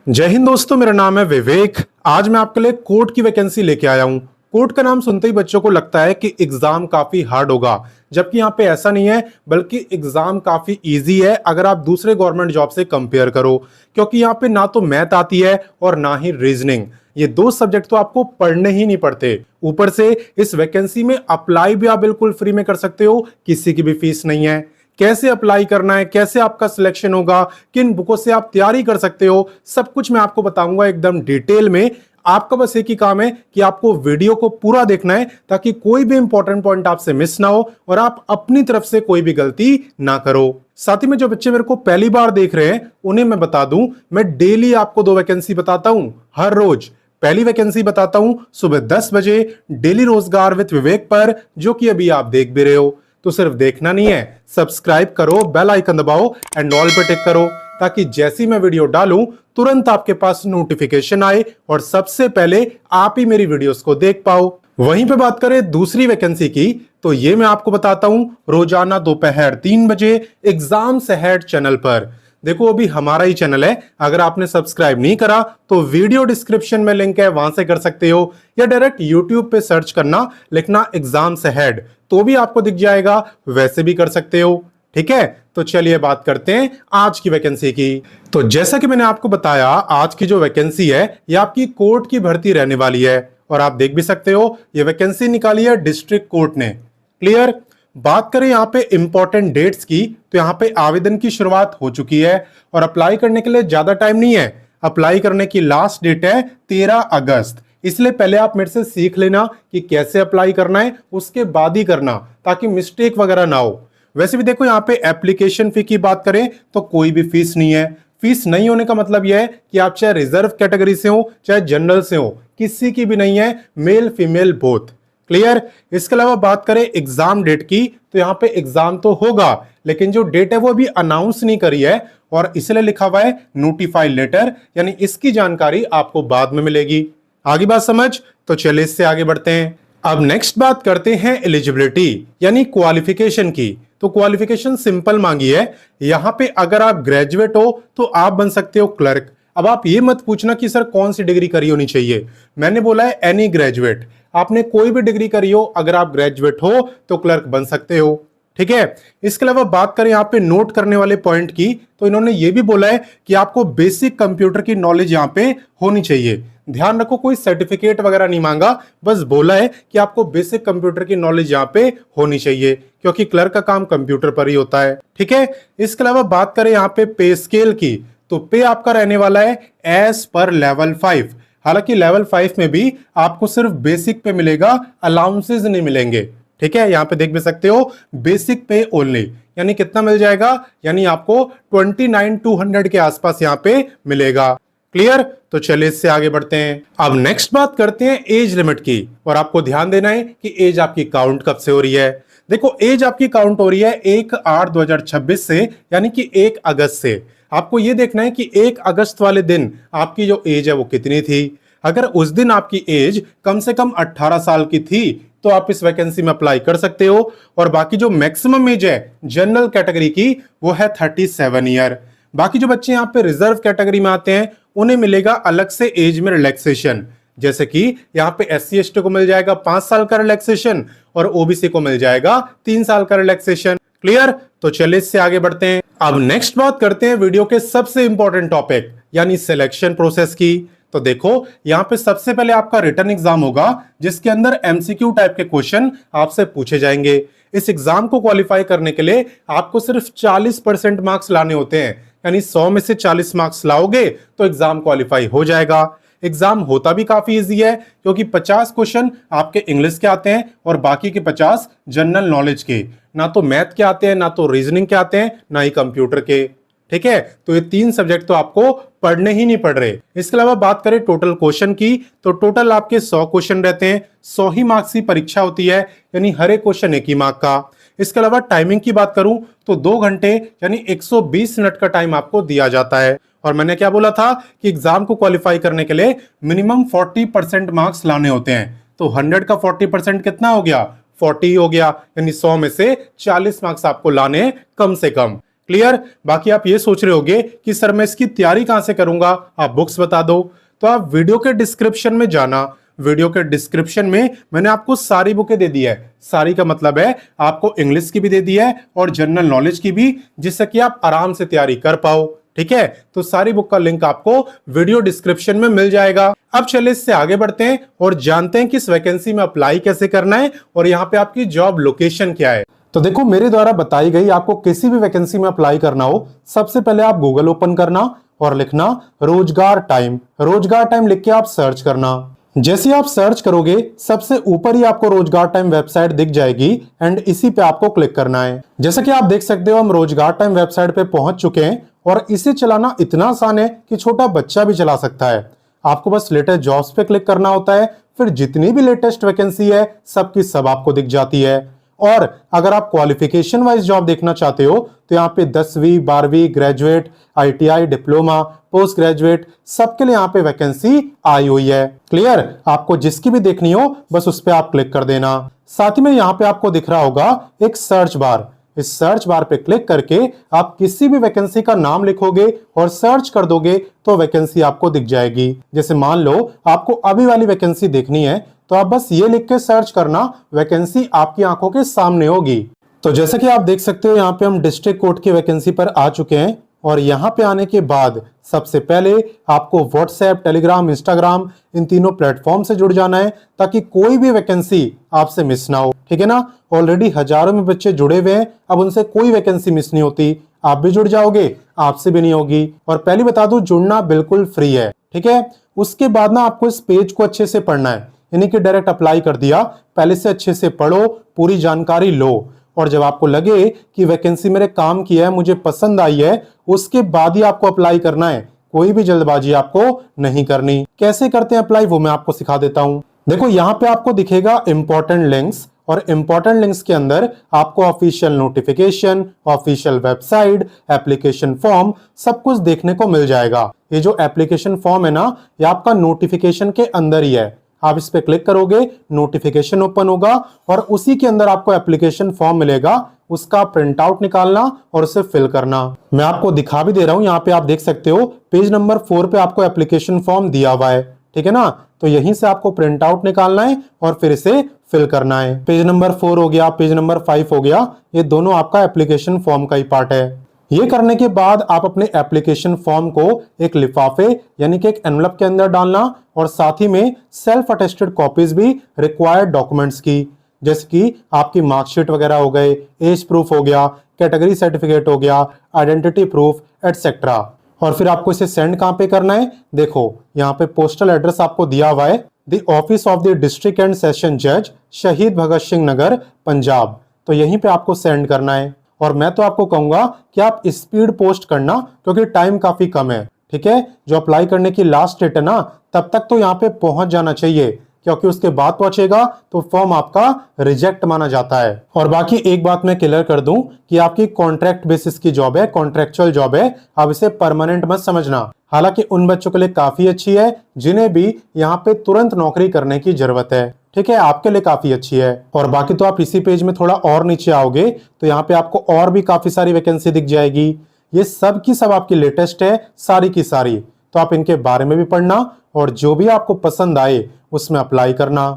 जय हिंद दोस्तों, मेरा नाम है विवेक। आज मैं आपके लिए कोर्ट की वैकेंसी लेके आया हूं। कोर्ट का नाम सुनते ही बच्चों को लगता है कि एग्जाम काफी हार्ड होगा, जबकि यहाँ पे ऐसा नहीं है, बल्कि एग्जाम काफी इजी है अगर आप दूसरे गवर्नमेंट जॉब से कंपेयर करो। क्योंकि यहाँ पे ना तो मैथ आती है और ना ही रीजनिंग। ये दो सब्जेक्ट तो आपको पढ़ने ही नहीं पड़ते। ऊपर से इस वैकेंसी में अप्लाई भी आप बिल्कुल फ्री में कर सकते हो, किसी की भी फीस नहीं है। कैसे अप्लाई करना है, कैसे आपका सिलेक्शन होगा, किन बुकों से आप तैयारी कर सकते हो, सब कुछ मैं आपको बताऊंगा एकदम डिटेल में। आपका बस एक ही काम है कि आपको वीडियो को पूरा देखना है, ताकि कोई भी इंपॉर्टेंट पॉइंट आपसे मिस ना हो और आप अपनी तरफ से कोई भी गलती ना करो। साथ ही में जो बच्चे मेरे को पहली बार देख रहे हैं उन्हें मैं बता दूं, मैं डेली आपको 2 वैकेंसी बताता हूं। हर रोज पहली वैकेंसी बताता हूं सुबह 10 बजे डेली रोजगार विद विवेक पर, जो कि अभी आप देख भी रहे हो। तो सिर्फ देखना नहीं है, सब्सक्राइब करो, बेल आइकन दबाओ एंड ऑल पे टिक करो, ताकि जैसी मैं वीडियो डालूं तुरंत आपके पास नोटिफिकेशन आए और सबसे पहले आप ही मेरी वीडियोस को देख पाओ। वहीं पे बात करें दूसरी वैकेंसी की, तो ये मैं आपको बताता हूं रोजाना दोपहर 3 बजे एग्जाम्स अहेड चैनल पर। देखो, अभी हमारा ही चैनल है, अगर आपने सब्सक्राइब नहीं करा तो वीडियो डिस्क्रिप्शन में लिंक है, वहां से कर सकते हो, या डायरेक्ट यूट्यूब पे सर्च करना, लिखना एग्जाम्स अहेड तो भी आपको दिख जाएगा, वैसे भी कर सकते हो। ठीक है, तो चलिए बात करते हैं आज की वैकेंसी की। तो जैसा कि मैंने आपको बताया, आज की जो वैकेंसी है ये आपकी कोर्ट की भर्ती रहने वाली है, और आप देख भी सकते हो ये वैकेंसी निकाली है डिस्ट्रिक्ट कोर्ट ने। क्लियर। बात करें यहाँ पे इंपॉर्टेंट डेट्स की, तो यहाँ पे आवेदन की शुरुआत हो चुकी है और अप्लाई करने के लिए ज्यादा टाइम नहीं है। अप्लाई करने की लास्ट डेट है 13 अगस्त। इसलिए पहले आप मेरे से सीख लेना कि कैसे अप्लाई करना है, उसके बाद ही करना, ताकि मिस्टेक वगैरह ना हो। वैसे भी देखो, यहाँ पे एप्लीकेशन फी की बात करें तो कोई भी फीस नहीं है। फीस नहीं होने का मतलब यह है कि आप चाहे रिजर्व कैटेगरी से हो चाहे जनरल से हो, किसी की भी नहीं है, मेल फीमेल बोथ। क्लियर। इसके अलावा बात करें एग्जाम डेट की, तो यहाँ पे एग्जाम तो होगा, लेकिन जो डेट है वो अभी अनाउंस नहीं करी है, और इसलिए लिखा हुआ है नोटिफाइड लेटर, यानी इसकी जानकारी आपको बाद में मिलेगी। आगे बात समझ? तो चलिए इससे आगे बढ़ते हैं। अब नेक्स्ट बात करते हैं एलिजिबिलिटी यानी क्वालिफिकेशन की। तो क्वालिफिकेशन सिंपल मांगी है। यहां पे अगर आप ग्रेजुएट हो तो आप बन सकते हो क्लर्क। अब आप ये मत पूछना कि सर कौन सी डिग्री करी होनी चाहिए, मैंने बोला है एनी ग्रेजुएट। आपने कोई भी डिग्री करी हो, अगर आप ग्रेजुएट हो तो क्लर्क बन सकते हो। ठीक है। इसके अलावा बात करें यहाँ पे नोट करने वाले पॉइंट की, तो इन्होंने ये भी बोला है कि आपको बेसिक कंप्यूटर की नॉलेज यहाँ पे होनी चाहिए। ध्यान रखो, कोई सर्टिफिकेट वगैरह नहीं मांगा, बस बोला है कि आपको बेसिक कंप्यूटर की नॉलेज यहाँ पे होनी चाहिए, क्योंकि क्लर्क का काम कंप्यूटर पर ही होता है। ठीक है। इसके अलावा बात करें यहाँ पे पे स्केल की, तो पे आपका रहने वाला है एज पर लेवल 5। हालांकि लेवल 5 में भी आपको सिर्फ बेसिक पे मिलेगा, अलाउंसेस नहीं मिलेंगे। ठीक है, यहां पे देख भी सकते हो बेसिक पे ओनली, यानी कितना मिल जाएगा, यानी आपको 29,200 के आसपास यहां पे मिलेगा। क्लियर। तो चलिए इससे आगे बढ़ते हैं। अब नेक्स्ट बात करते हैं एज लिमिट की, और आपको ध्यान देना है कि एज आपकी काउंट कब से हो रही है। देखो, एज आपकी काउंट हो रही है 1/8/2026 से, यानी कि 1 अगस्त से। आपको यह देखना है कि 1 अगस्त वाले दिन आपकी जो एज है वो कितनी थी। अगर उस दिन आपकी एज कम से कम 18 साल की थी तो आप इस वैकेंसी में अप्लाई कर सकते हो। और बाकी जो मैक्सिमम एज है जनरल कैटेगरी की वो है 37 ईयर। बाकी जो बच्चे यहाँ पे रिजर्व कैटेगरी में आते हैं उन्हें मिलेगा अलग से एज में रिलैक्सेशन, जैसे कि यहाँ पे SC/ST को मिल जाएगा 5 साल का रिलैक्सेशन और ओबीसी को मिल जाएगा 3 साल का रिलैक्सेशन। क्लियर। तो चलिए इससे आगे बढ़ते हैं। अब नेक्स्ट बात करते हैं वीडियो के सबसे इंपॉर्टेंट टॉपिक यानी सिलेक्शन प्रोसेस की। तो देखो, यहां पे सबसे पहले आपका रिटन एग्जाम होगा, जिसके अंदर MCQ टाइप के क्वेश्चन आपसे पूछे जाएंगे। इस एग्जाम को क्वालिफाई करने के लिए आपको सिर्फ 40% मार्क्स लाने होते हैं, यानी 100 में से 40 मार्क्स लाओगे तो एग्जाम क्वालिफाई हो जाएगा। एग्जाम होता भी काफी इजी है, क्योंकि 50 क्वेश्चन आपके इंग्लिश के आते हैं और बाकी के 50 जनरल नॉलेज के। ना तो मैथ के आते हैं, ना तो रीजनिंग के आते हैं, ना ही कंप्यूटर के। ठीक है, तो ये 3 सब्जेक्ट तो आपको पढ़ने ही नहीं पड़ रहे। इसके अलावा बात करें टोटल क्वेश्चन की, तो टोटल आपके 100 क्वेश्चन रहते हैं, 100 ही मार्क्स की परीक्षा होती है, यानी हर एक क्वेश्चन 1 ही मार्क का। इसके अलावा टाइमिंग की बात करूं तो 2 घंटे यानी 120 मिनट का टाइम आपको दिया जाता है। और मैंने क्या बोला था कि एग्जाम को क्वालिफाई करने के लिए मिनिमम 40% मार्क्स लाने होते हैं। तो 100 का 40% कितना हो गया, 40 हो गया, यानी 100 में से 40 मार्क्स आपको लाने कम से कम। क्लियर। बाकी आप ये सोच रहे होंगे कि सर मैं इसकी तैयारी कहां से करूंगा, आप बुक्स बता दो। तो आप वीडियो के डिस्क्रिप्शन में जाना, वीडियो के डिस्क्रिप्शन में मैंने आपको सारी बुकें दे दी है। सारी का मतलब है आपको इंग्लिश की भी दे दी है और जनरल नॉलेज की भी, जिससे कि आप आराम से तैयारी कर पाओ। ठीक है, तो सारी बुक का लिंक आपको वीडियो डिस्क्रिप्शन में मिल जाएगा। अब चलिए इससे आगे बढ़ते हैं और जानते हैं कि इस वैकेंसी में अप्लाई कैसे करना है और यहाँ पे आपकी जॉब लोकेशन क्या है। तो देखो, मेरे द्वारा बताई गई आपको किसी भी वैकेंसी में अप्लाई करना हो, सबसे पहले आप गूगल ओपन करना और लिखना रोजगार टाइम। रोजगार टाइम लिख के आप सर्च करना। जैसे ही आप सर्च करोगे सबसे ऊपर ही आपको रोजगार टाइम वेबसाइट दिख जाएगी एंड इसी पे आपको क्लिक करना है। जैसा कि आप देख सकते हो हम रोजगार टाइम वेबसाइट पे पहुंच चुके हैं और इसे चलाना इतना आसान है कि छोटा बच्चा भी चला सकता है। आपको बस लेटेस्ट जॉब्स पे क्लिक करना होता है, फिर जितनी भी लेटेस्ट वैकेंसी है सबकी सब आपको दिख जाती है। और अगर आप क्वालिफिकेशन वाइज जॉब देखना चाहते हो तो यहाँ पे 10वीं 12वीं graduate, ITI, diploma, post graduate सबके लिए यहाँ पे वैकेंसी आई हुई है। क्लियर, आपको जिसकी भी देखनी हो बस उस पर आप क्लिक कर देना। साथ ही में यहाँ पे आपको दिख रहा होगा एक सर्च बार। इस सर्च बार पे क्लिक करके आप किसी भी वैकेंसी का नाम लिखोगे और सर्च कर दोगे तो वैकेंसी आपको दिख जाएगी। जैसे मान लो आपको अभी वाली वैकेंसी देखनी है तो आप बस ये लिख के सर्च करना, वैकेंसी आपकी आंखों के सामने होगी। तो जैसे कि आप देख सकते हो यहाँ पे हम डिस्ट्रिक्ट कोर्ट की वैकेंसी पर आ चुके हैं और यहाँ पे आने के बाद सबसे पहले आपको व्हाट्सएप, टेलीग्राम, इंस्टाग्राम इन तीनों प्लेटफॉर्म से जुड़ जाना है ताकि कोई भी वैकेंसी आपसे मिस ना हो। ठीक है ना, ऑलरेडी हजारों में बच्चे जुड़े हुए हैं, अब उनसे कोई वैकेंसी मिस नहीं होती। आप भी जुड़ जाओगे, आपसे भी नहीं होगी। और पहले बता दूं, जुड़ना बिल्कुल फ्री है। ठीक है, उसके बाद ना आपको इस पेज को अच्छे से पढ़ना है, यानी कि डायरेक्ट अप्लाई कर दिया, पहले से अच्छे से पढ़ो, पूरी जानकारी लो और जब आपको लगे कि वैकेंसी मेरे काम की है, मुझे पसंद आई है, उसके बाद ही आपको अप्लाई करना है। कोई भी जल्दबाजी आपको नहीं करनी। कैसे करते हैं अप्लाई वो मैं आपको सिखा देता हूं। देखो, यहाँ पे आपको दिखेगा इंपॉर्टेंट लिंक्स और इंपॉर्टेंट लिंक्स के अंदर आपको official notification, official website, application form सब कुछ देखने को मिल जाएगा। ये जो एप्लीकेशन फॉर्म है ना, ये आपका नोटिफिकेशन के अंदर ही है। आप इस पे क्लिक करोगे, नोटिफिकेशन ओपन होगा और उसी के अंदर आपको एप्लीकेशन फॉर्म मिलेगा। उसका प्रिंट आउट निकालना और उसे फिल करना। मैं आपको दिखा भी दे रहा हूं, यहाँ पे आप देख सकते हो पेज नंबर 4 पे आपको एप्लीकेशन फॉर्म दिया हुआ है। ठीक है ना, तो यहीं से आपको प्रिंट आउट निकालना है और फिर इसे फिल करना है। पेज नंबर 4 हो गया, पेज नंबर 5 हो गया, ये दोनों आपका एप्लीकेशन फॉर्म का ही पार्ट है। ये करने के बाद आप अपने एप्लीकेशन फॉर्म को एक लिफाफे यानी कि एक एनवलप के अंदर डालना और साथ ही में सेल्फ अटेस्टेड कॉपीज भी रिक्वायर्ड डॉक्यूमेंट्स की, जैसे कि आपकी मार्कशीट वगैरह हो गए, एज प्रूफ हो गया, कैटेगरी सर्टिफिकेट हो गया, आइडेंटिटी प्रूफ एटसेट्रा। और फिर आपको इसे सेंड कहां पे करना है, देखो यहाँ पे पोस्टल एड्रेस आपको दिया हुआ है, the office of the district and session जज, शहीद भगत सिंह नगर, पंजाब। तो यहीं पे आपको सेंड करना है। और मैं तो आपको कहूंगा कि आप स्पीड पोस्ट करना क्योंकि टाइम काफी कम है। ठीक है, जो अप्लाई करने की लास्ट डेट है ना, तब तक तो यहाँ पे पहुंच जाना चाहिए, क्योंकि उसके बाद पहुंचेगा तो फॉर्म आपका रिजेक्ट माना जाता है। और बाकी एक बात मैं क्लियर कर दूं कि आपकी कॉन्ट्रैक्ट बेसिस की जॉब है, कॉन्ट्रैक्चुअल जॉब है, आप इसे परमानेंट मत समझना। हालांकि उन बच्चों के लिए काफी अच्छी है जिन्हें भी यहाँ पे तुरंत नौकरी करने की जरूरत है। ठीक है, आपके लिए काफी अच्छी है। और बाकी तो आप इसी पेज में थोड़ा और नीचे आओगे तो यहाँ पे आपको और भी काफी सारी वैकेंसी दिख जाएगी। ये सब की सब आपकी लेटेस्ट है, सारी की सारी। तो आप इनके बारे में भी पढ़ना और जो भी आपको पसंद आए उसमें अप्लाई करना।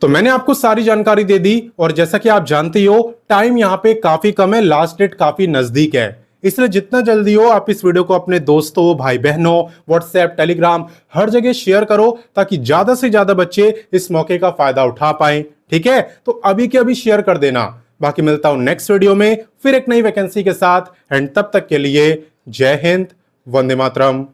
तो मैंने आपको सारी जानकारी दे दी और जैसा कि आप जानते हो टाइम यहाँ पे काफी कम है, लास्ट डेट काफी नजदीक है, इसलिए जितना जल्दी हो आप इस वीडियो को अपने दोस्तों, भाई बहनों, व्हाट्सएप, टेलीग्राम हर जगह शेयर करो ताकि ज्यादा से ज्यादा बच्चे इस मौके का फायदा उठा पाएं। ठीक है, तो अभी के अभी शेयर कर देना। बाकी मिलता हूं नेक्स्ट वीडियो में फिर एक नई वैकेंसी के साथ एंड तब तक के लिए जय हिंद, वंदे मातरम।